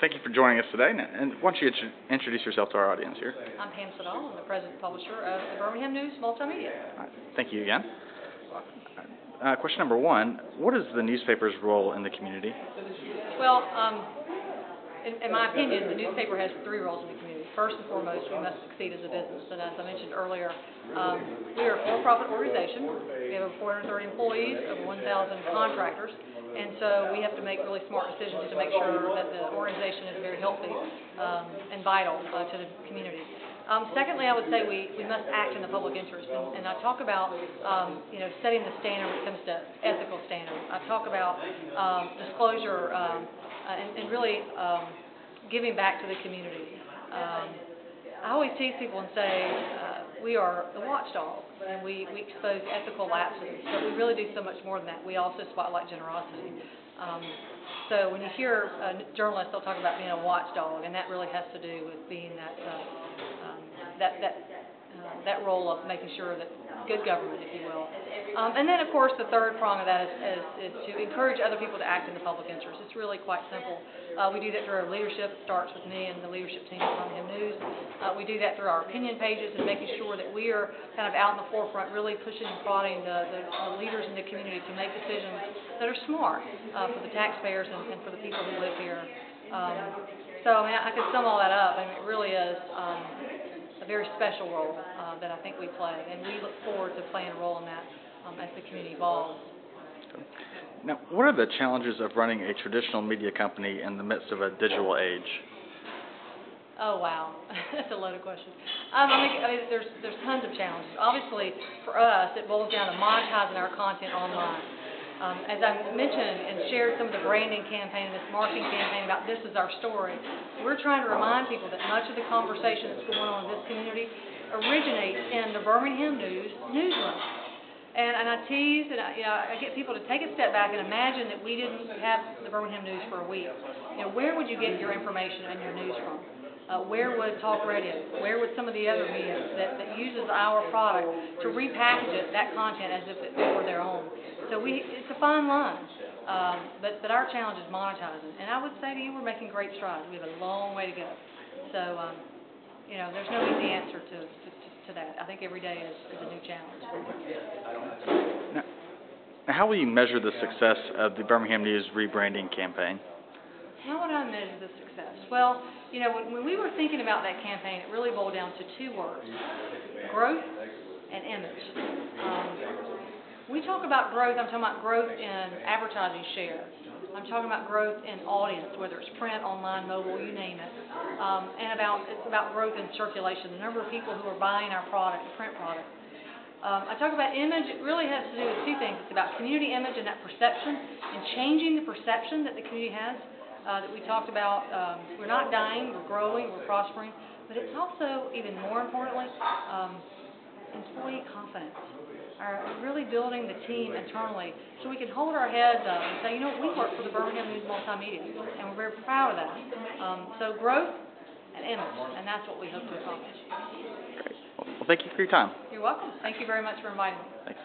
thank you for joining us today. And why don't you introduce yourself to our audience here? I'm Pam Siddall. I'm the president and publisher of the Birmingham News Multimedia. All right, thank you again. Question number one, what is the newspaper's role in the community? Well, in my opinion, the newspaper has three roles in the community. First and foremost, we must succeed as a business. And as I mentioned earlier, we are a for-profit organization. We have over 430 employees, over 1,000 contractors. And so we have to make really smart decisions to make sure that the organization is very healthy and vital to the community. Secondly, I would say we must act in the public interest, and I talk about setting the standard when it comes to ethical standards. I talk about disclosure and really giving back to the community. I always tease people and say we are the watchdog, and we expose ethical lapses, but we really do so much more than that. We also spotlight generosity. So when you hear journalists, they'll talk about being a watchdog, and that really has to do with being that role of making sure that good government, if you will. And then, of course, the third prong of that is to encourage other people to act in the public interest. It's really quite simple. We do that through our leadership. It starts with me and the leadership team at Birmingham News. We do that through our opinion pages and making sure that we are kind of out in the forefront, really pushing and prodding the leaders in the community to make decisions that are smart for the taxpayers and for the people who live here. So, I mean, I could sum all that up. I mean, it really is a very special role that I think we play, and we look forward to playing a role in that as the community evolves. Now, what are the challenges of running a traditional media company in the midst of a digital age? Oh, wow. That's a loaded question. I mean, there's tons of challenges. Obviously, for us, it boils down to monetizing our content online. As I mentioned and shared some of the branding campaign and this marketing campaign about this is our story, we're trying to remind people that much of the conversation that's going on in this community originates in the Birmingham News newsroom. And I tease and I get people to take a step back and imagine that we didn't have the Birmingham News for a week. Where would you get your information and your news from? Where would talk radio? Where would some of the other media that uses our product to repackage that content as if it were their own? So it's a fine line, but our challenge is monetizing. And I would say to you, we're making great strides. We have a long way to go. So there's no easy answer to that. I think every day is a new challenge. Now, how will you measure the success of the Birmingham News rebranding campaign? How would I measure the success? Well, when we were thinking about that campaign, it really boiled down to two words: growth and image. We talk about growth, I'm talking about growth in advertising share. I'm talking about growth in audience, whether it's print, online, mobile, you name it. And it's about growth in circulation, the number of people who are buying our product, the print product. I talk about image. It really has to do with two things. It's about community image and that perception, and changing the perception that the community has. That we talked about, we're not dying, we're growing, we're prospering, but it's also, even more importantly, employee confidence. Really building the team internally so we can hold our heads up and say, we work for the Birmingham News Multimedia, and we're very proud of that. So growth and image, and that's what we hope to accomplish. Great. Well, thank you for your time. You're welcome. Thank you very much for inviting me. Thanks.